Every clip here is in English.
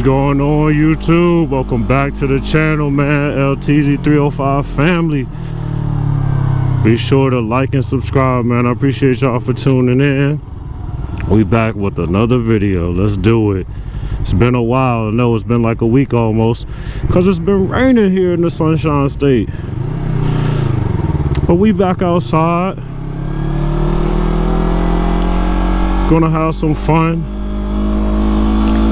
going on, YouTube? Welcome back to the channel, man. LTZ305 family. Be sure to like and subscribe, man. I appreciate y'all for tuning in. We back with another video. Let's do it. It's been a while. I know it's been like a week almost, because it's been raining here in the Sunshine State. But we back outside. Gonna have some fun.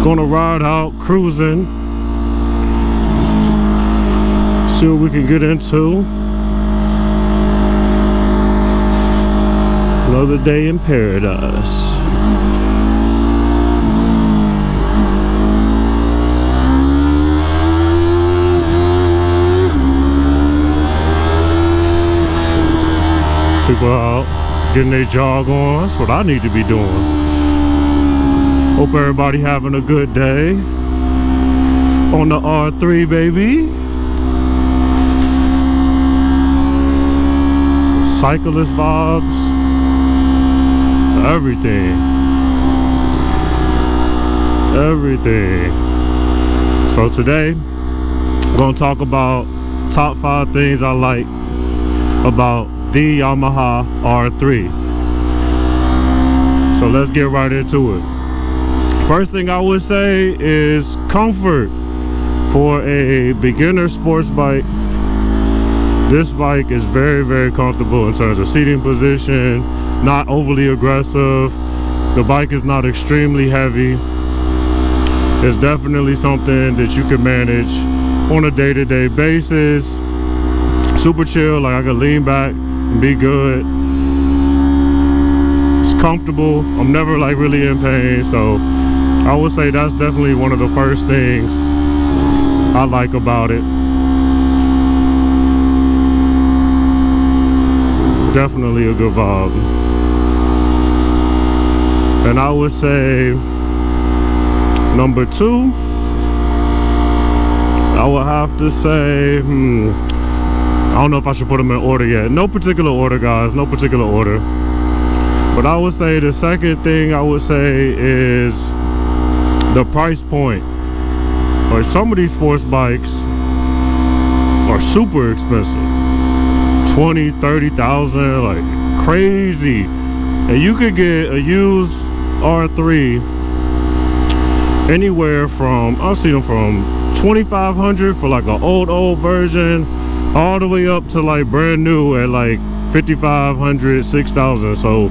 Gonna ride out, cruising. See what we can get into. Another day in paradise. People out getting their jog on. That's what I need to be doing. Hope everybody having a good day on the R3, baby. Cyclist vibes, everything. So today I'm gonna talk about top 5 things I like about the Yamaha R3. So let's get right into it. First thing I would say is comfort. For a beginner sports bike, this bike is very, very comfortable in terms of seating position, not overly aggressive. The bike is not extremely heavy. It's definitely something that you can manage on a day-to-day basis. Super chill, like I can lean back and be good. It's comfortable. I'm never like really in pain, so I would say that's definitely one of the first things I like about it. Definitely a good vibe. And I would say number 2, I would have to say, I don't know if I should put them in order yet. No particular order, guys, no particular order. But I would say the second thing I would say is the price point. Like, some of these sports bikes are super expensive, 20,000-30,000, like crazy. And you could get a used R3 anywhere from, I've seen them from $2,500 for like an old version, all the way up to like brand new at like $5,500, $6,000. So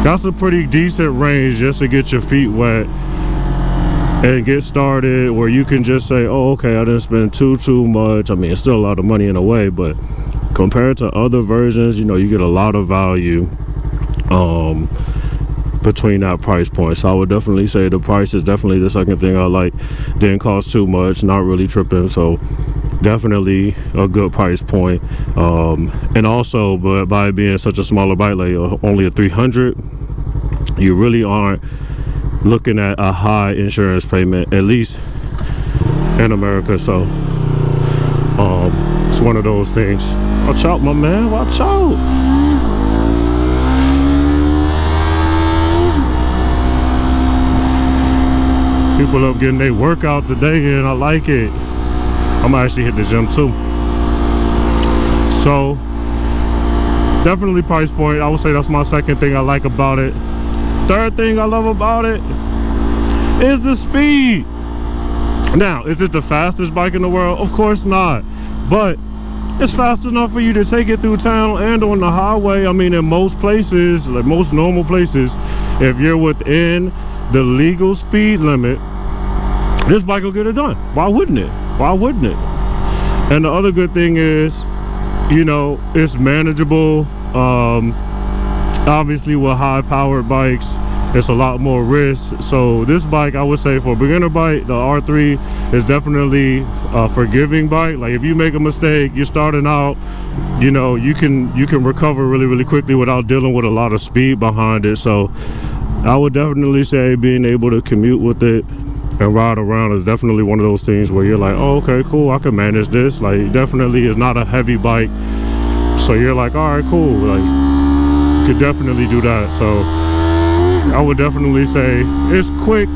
that's a pretty decent range just to get your feet wet and get started, where you can just say, oh, okay, I didn't spend too much. I mean, it's still a lot of money in a way, but compared to other versions, you know, you get a lot of value between that price point. So I would definitely say the price is definitely the second thing I like. Didn't cost too much, not really tripping, so definitely a good price point. And also, but by being such a smaller bike, like only a 300, you really aren't looking at a high insurance payment, at least in America. So it's one of those things. Watch out, my man, watch out. People up getting their workout today, and I like it. I'm gonna actually hit the gym too. So definitely price point. I would say that's my second thing I like about it. Third thing I love about it is the speed. Now, is it the fastest bike in the world? Of course not, but it's fast enough for you to take it through town and on the highway. I mean, in most places, like most normal places, if you're within the legal speed limit, this bike will get it done. Why wouldn't it? Why wouldn't it? And the other good thing is, you know, it's manageable. Obviously with high powered bikes, it's a lot more risk. So this bike, I would say, for a beginner bike, the R3 is definitely a forgiving bike. Like, if you make a mistake, you're starting out, you know, you can recover really quickly without dealing with a lot of speed behind it. So I would definitely say being able to commute with it and ride around is definitely one of those things where you're like, oh, okay, cool, I can manage this. Like, definitely is not a heavy bike, so you're like, all right, cool, like, could definitely do that. So I would definitely say it's quick,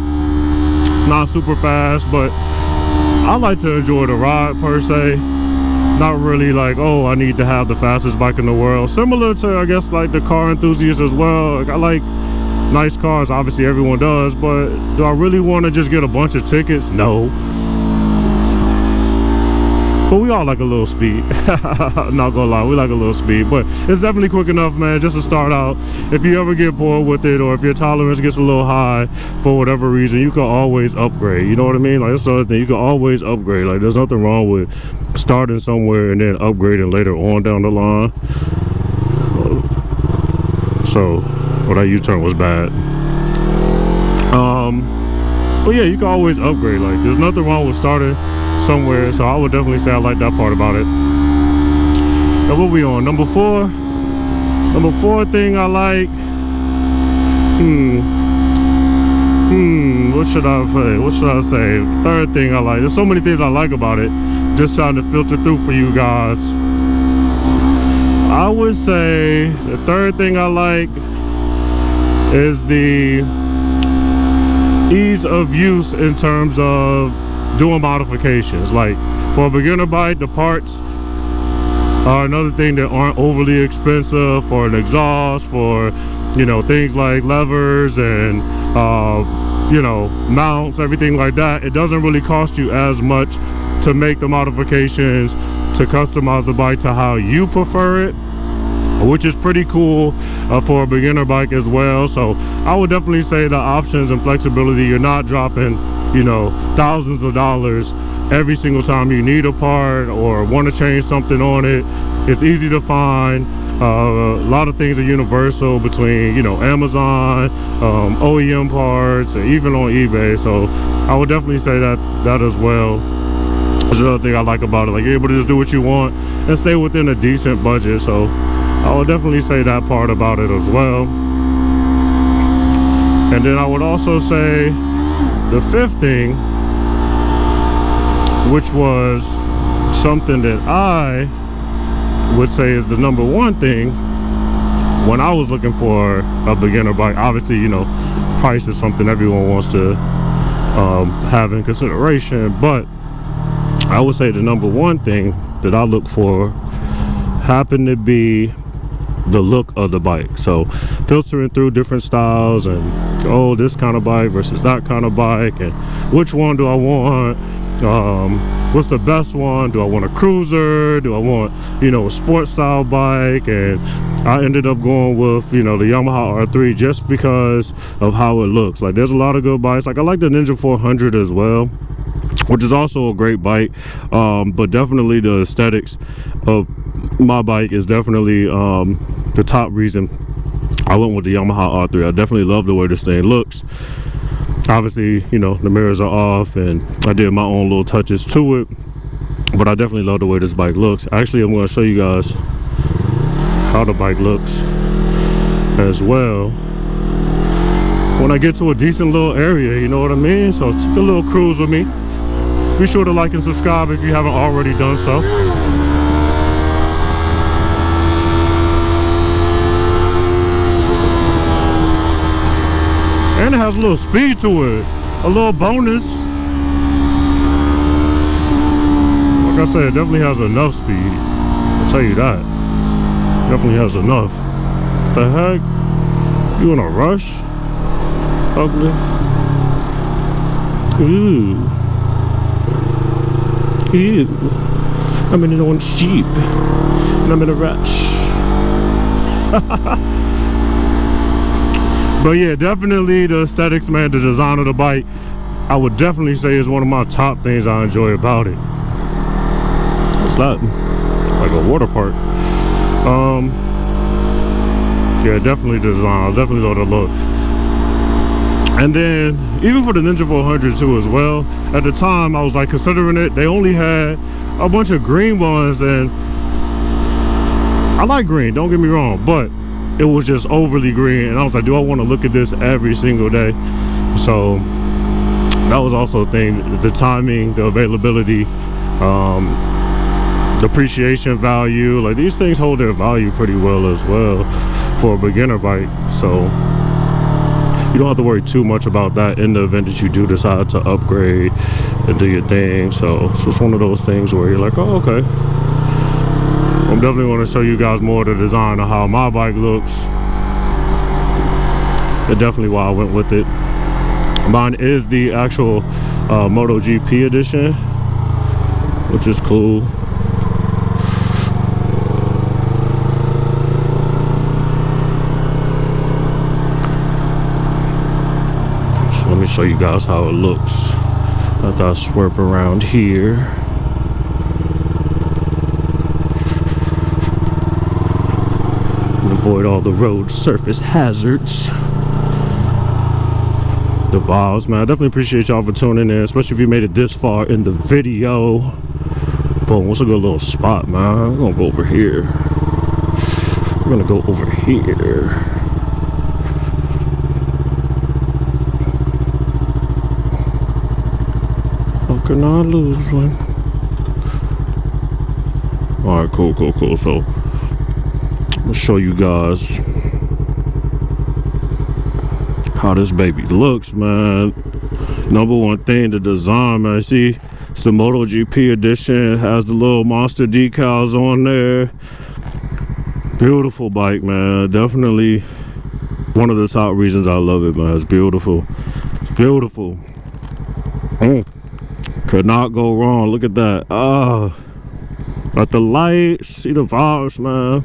It's not super fast, but I like to enjoy the ride per se. Not really like, oh, I need to have the fastest bike in the world. Similar to, I guess, like the car enthusiasts as well. Like, I like nice cars, obviously everyone does, but do I really want to just get a bunch of tickets? No. But we all like a little speed. Not gonna lie, we like a little speed, but it's definitely quick enough, man, just to start out. If you ever get bored with it, or if your tolerance gets a little high for whatever reason, you can always upgrade. You know what I mean? Like, that's the other thing, you can always upgrade. Like, there's nothing wrong with starting somewhere and then upgrading later on down the line. So, well, that U-turn was bad. But yeah, you can always upgrade. Like, there's nothing wrong with starting somewhere, so I would definitely say I like that part about it. Now, what we on? Number four thing I like. What should I say? What should I say? Third thing I like. There's so many things I like about it. Just trying to filter through for you guys. I would say the third thing I like is the ease of use in terms of doing modifications. Like, for a beginner bike, the parts are another thing that aren't overly expensive. For an exhaust, for, you know, things like levers and you know, mounts, everything like that, it doesn't really cost you as much to make the modifications to customize the bike to how you prefer it, which is pretty cool for a beginner bike as well. So I would definitely say the options and flexibility, you're not dropping, you know, thousands of dollars every single time you need a part or want to change something on it. It's easy to find. A lot of things are universal between, you know, Amazon, OEM parts, and even on eBay. So I would definitely say that as well. That's another thing I like about it. Like, you're able to just do what you want and stay within a decent budget. So I would definitely say that part about it as well. And then I would also say the fifth thing, which was something that I would say is the number one thing when I was looking for a beginner bike. Obviously, you know, price is something everyone wants to have in consideration, but I would say the number one thing that I look for happened to be the look of the bike. So filtering through different styles and, oh, this kind of bike versus that kind of bike, and which one do I want, what's the best one, do I want a cruiser, do I want, you know, a sports style bike? And I ended up going with, you know, the Yamaha R3 just because of how it looks. Like, there's a lot of good bikes. Like, I like the Ninja 400 as well, which is also a great bike, but definitely the aesthetics of my bike is definitely the top reason I went with the Yamaha R3. I definitely love the way this thing looks. Obviously, you know, the mirrors are off and I did my own little touches to it, but I definitely love the way this bike looks. Actually, I'm going to show you guys how the bike looks as well when I get to a decent little area, you know what I mean? So take a little cruise with me. Be sure to like and subscribe if you haven't already done so. And it has a little speed to it, a little bonus. Like I said, it definitely has enough speed. I'll tell you that. Definitely has enough. The heck? You in a rush? Ugly. Ooh. Ew. I'm in an orange Jeep. And I'm in a rush. But yeah, definitely the aesthetics, man, the design of the bike, I would definitely say is one of my top things I enjoy about it. What's that? Like a water park. Yeah, definitely the design. I definitely love the look. And then even for the Ninja 400 too as well, at the time I was like considering it. They only had a bunch of green ones, and I like green, don't get me wrong, but it was just overly green, and I was like, do I want to look at this every single day? So that was also a thing. The timing, the availability, the appreciation value, like these things hold their value pretty well as well for a beginner bike. So you don't have to worry too much about that in the event that you do decide to upgrade and do your thing. So it's just one of those things where you're like, oh, okay. I'm definitely want to show you guys more of the design of how my bike looks. And definitely why I went with it. Mine is the actual MotoGP edition, which is cool. So let me show you guys how it looks after I swerve around here. And avoid all the road surface hazards. The vibes, man. I definitely appreciate y'all for tuning in, especially if you made it this far in the video. Boom, what's a good little spot, man? We're gonna go over here. We're gonna go over here. How can I lose one? Alright, cool. So I'm gonna show you guys how this baby looks, man. Number one thing, the design, man. See, it's the MotoGP edition. It has the little monster decals on there. Beautiful bike, man. Definitely one of the top reasons I love it, man. It's beautiful. It's beautiful. Could not go wrong. Look at that. Ah, got the lights. See the vibes, man.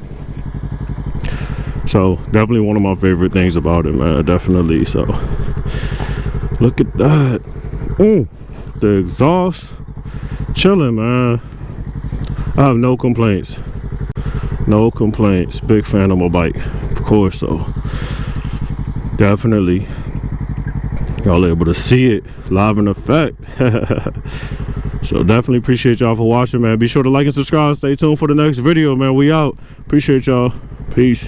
So definitely one of my favorite things about it, man. Definitely. So look at that. The exhaust chilling, man. I have no complaints. No complaints. Big fan of my bike, of course. So definitely y'all able to see it live in effect. So definitely appreciate y'all for watching, man. Be sure to like and subscribe. Stay tuned for the next video, man. We out. Appreciate y'all. Peace.